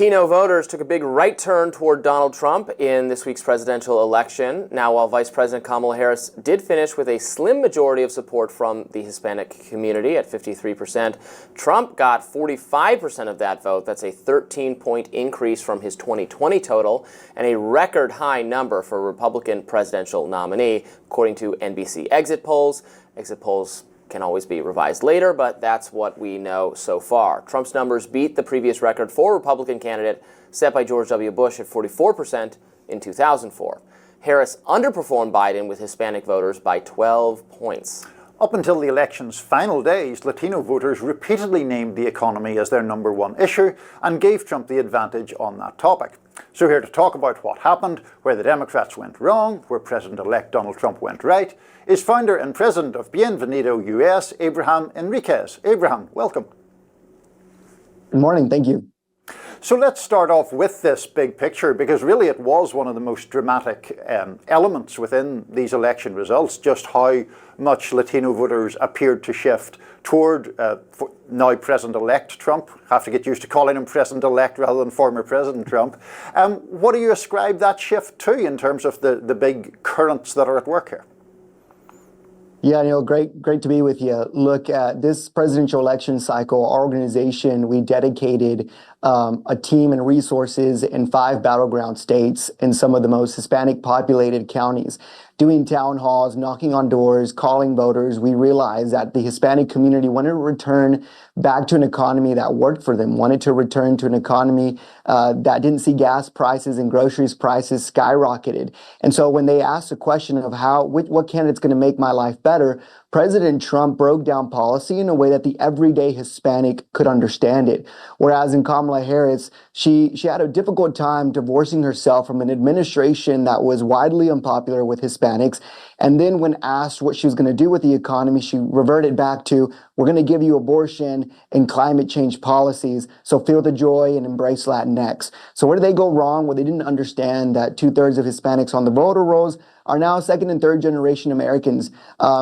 Latino voters took a big right turn toward Donald Trump in this week's presidential election. Now, while Vice President Kamala Harris did finish with a slim majority of support from the Hispanic community at 53%, Trump got 45% of that vote. That's a 13-point increase from his 2020 total and a record high number for a Republican presidential nominee, according to NBC exit polls. Exit polls can always be revised later, but that's what we know so far. Trump's numbers beat the previous record for Republican candidate set by George W. Bush at 44% in 2004. Harris underperformed Biden with Hispanic voters by 12 points. Up until the election's final days, Latino voters repeatedly named the economy as their #1 issue and gave Trump the advantage on that topic. So here to talk about what happened, where the Democrats went wrong, where President-elect Donald Trump went right, is founder and president of Bienvenido US, Abraham Enriquez. Abraham, welcome. Good morning, thank you. So let's start off with this big picture, because really it was one of the most dramatic elements within these election results, just how much Latino voters appeared to shift toward now President-elect Trump. Have to get used to calling him President-elect rather than former President Trump. What do you ascribe that shift to in terms of the big currents that are at work here? Yeah, Neil, great to be with you. Look, at this presidential election cycle, our organization, we dedicated a team and resources in 5 battleground states in some of the most Hispanic populated counties, doing town halls, knocking on doors, calling voters. We realized that the Hispanic community wanted to return back to an economy that worked for them, wanted to return to an economy that didn't see gas prices and groceries prices skyrocketed. And so when they asked the question of what candidate's going to make my life better, President Trump broke down policy in a way that the everyday Hispanic could understand it. Whereas in Kamala Harris, she had a difficult time divorcing herself from an administration that was widely unpopular with Hispanics. And then when asked what she was going to do with the economy, she reverted back to, we're going to give you abortion and climate change policies, so feel the joy and embrace Latinx. So where did they go wrong? Well, they didn't understand that 2/3 of Hispanics on the voter rolls are now second and third generation Americans,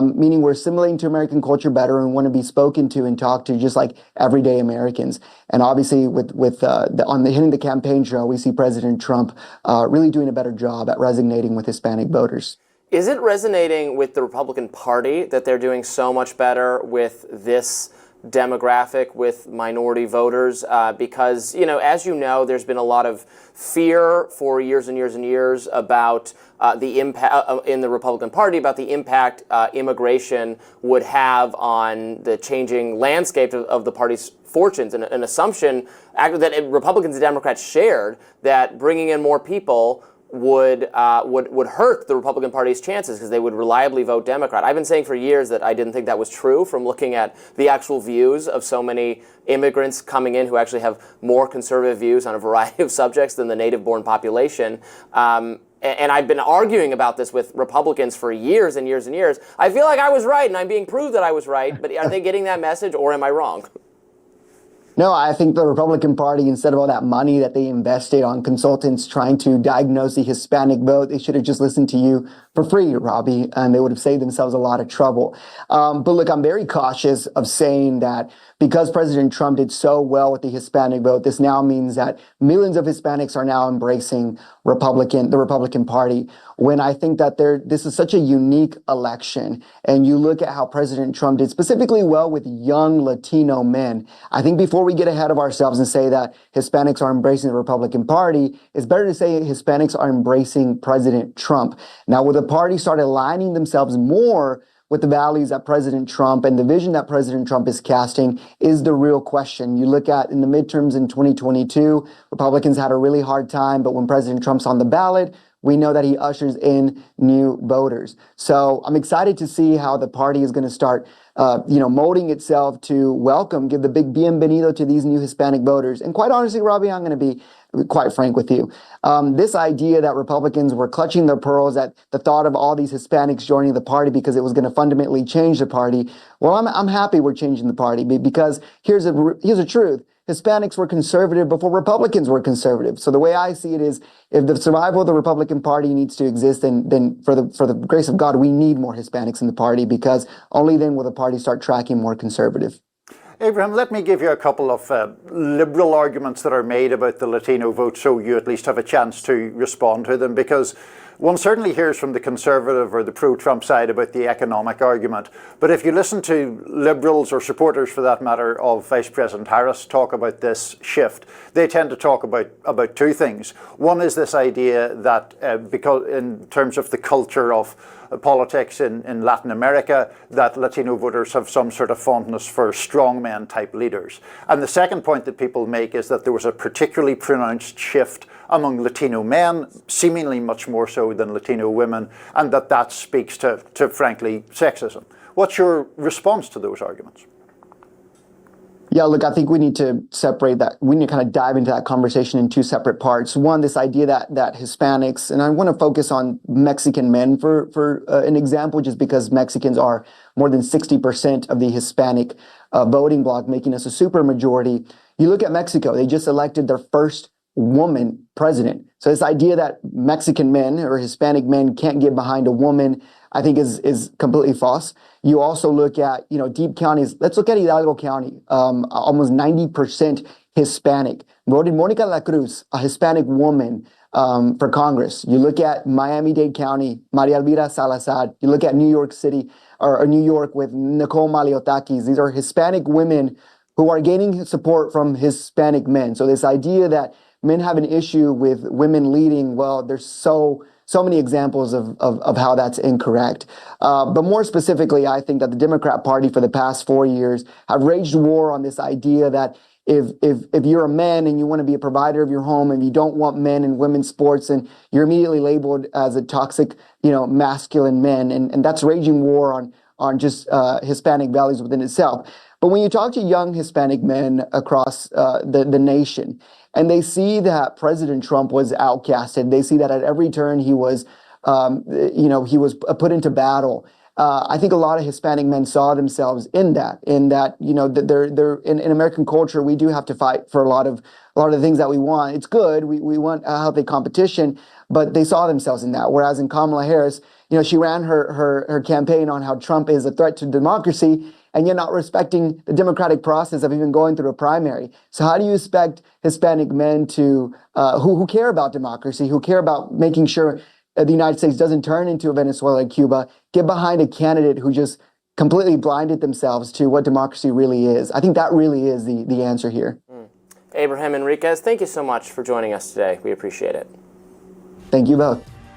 meaning we're assimilating to American culture better and want to be spoken to and talked to just like everyday Americans. And obviously hitting the campaign trail, we see President Trump really doing a better job at resonating with Hispanic voters. Is it resonating with the Republican Party that they're doing so much better with this demographic, with minority voters? Because, as you know, there's been a lot of fear for years and years and years about the impact in the Republican Party, about the impact immigration would have on the changing landscape of the party's fortunes, and an assumption that Republicans and Democrats shared that bringing in more people would hurt the Republican Party's chances because they would reliably vote Democrat. I've been saying for years that I didn't think that was true from looking at the actual views of so many immigrants coming in who actually have more conservative views on a variety of subjects than the native-born population. And I've been arguing about this with Republicans for years and years and years. I feel like I was right, and I'm being proved that I was right, but are they getting that message, or am I wrong? No, I think the Republican Party, instead of all that money that they invested on consultants trying to diagnose the Hispanic vote, they should have just listened to you for free, Robbie, and they would have saved themselves a lot of trouble. But look, I'm very cautious of saying that because President Trump did so well with the Hispanic vote, this now means that millions of Hispanics are now embracing the Republican Party, when I think that this is such a unique election. And you look at how President Trump did specifically well with young Latino men. I think before we get ahead of ourselves and say that Hispanics are embracing the Republican Party, it's better to say Hispanics are embracing President Trump. Now, will the party start aligning themselves more with the values that President Trump and the vision that President Trump is casting is the real question. You look at in the midterms in 2022, Republicans had a really hard time, but when President Trump's on the ballot, we know that he ushers in new voters. So I'm excited to see how the party is going to start molding itself to give the big bienvenido to these new Hispanic voters. And quite honestly, Robbie, I'm going to be quite frank with you. This idea that Republicans were clutching their pearls at the thought of all these Hispanics joining the party because it was going to fundamentally change the party. Well, I'm happy we're changing the party, because here's the truth. Hispanics were conservative before Republicans were conservative. So the way I see it is, if the survival of the Republican Party needs to exist, then for the grace of God, we need more Hispanics in the party, because only then will the party start tracking more conservative. Abraham, let me give you a couple of liberal arguments that are made about the Latino vote so you at least have a chance to respond to them, because one certainly hears from the conservative or the pro-Trump side about the economic argument. But if you listen to liberals or supporters, for that matter, of Vice President Harris talk about this shift, they tend to talk about two things. One is this idea that because in terms of the culture of politics in Latin America, that Latino voters have some sort of fondness for strongman type leaders. And the second point that people make is that there was a particularly pronounced shift among Latino men, seemingly much more so than Latino women, and that speaks to frankly, sexism. What's your response to those arguments? Yeah, look, I think we need to separate that. We need to kind of dive into that conversation in two separate parts. One, this idea that Hispanics, and I want to focus on Mexican men for an example, just because Mexicans are more than 60% of the Hispanic voting bloc, making us a super majority. You look at Mexico, they just elected their first woman president. So this idea that Mexican men or Hispanic men can't get behind a woman, I think is completely false. You also look at, deep counties. Let's look at Hidalgo County, almost 90% Hispanic. Voted Monica La Cruz, a Hispanic woman, for Congress. You look at Miami-Dade County, Maria Elvira Salazar. You look at New York City, or New York with Nicole Maliotakis. These are Hispanic women who are gaining support from Hispanic men. So this idea that men have an issue with women leading, well, there's so many examples of how that's incorrect. But more specifically, I think that the Democrat Party for the past 4 years have waged war on this idea that if you're a man and you want to be a provider of your home and you don't want men and women's sports, and you're immediately labeled as a toxic, masculine men. And that's waging war on just Hispanic values within itself. But when you talk to young Hispanic men across the nation, and they see that President Trump was outcasted, they see that at every turn he was, he was put into battle. I think a lot of Hispanic men saw themselves in that, that they're in American culture, we do have to fight for a lot of the things that we want. It's good. We want a healthy competition, but they saw themselves in that. Whereas in Kamala Harris, she ran her campaign on how Trump is a threat to democracy, and you're not respecting the democratic process of even going through a primary. So how do you expect Hispanic men to who care about democracy, who care about making sure the United States doesn't turn into a Venezuela and Cuba, get behind a candidate who just completely blinded themselves to what democracy really is? I think that really is the answer here. Abraham Enriquez, thank you so much for joining us today. We appreciate it. Thank you both.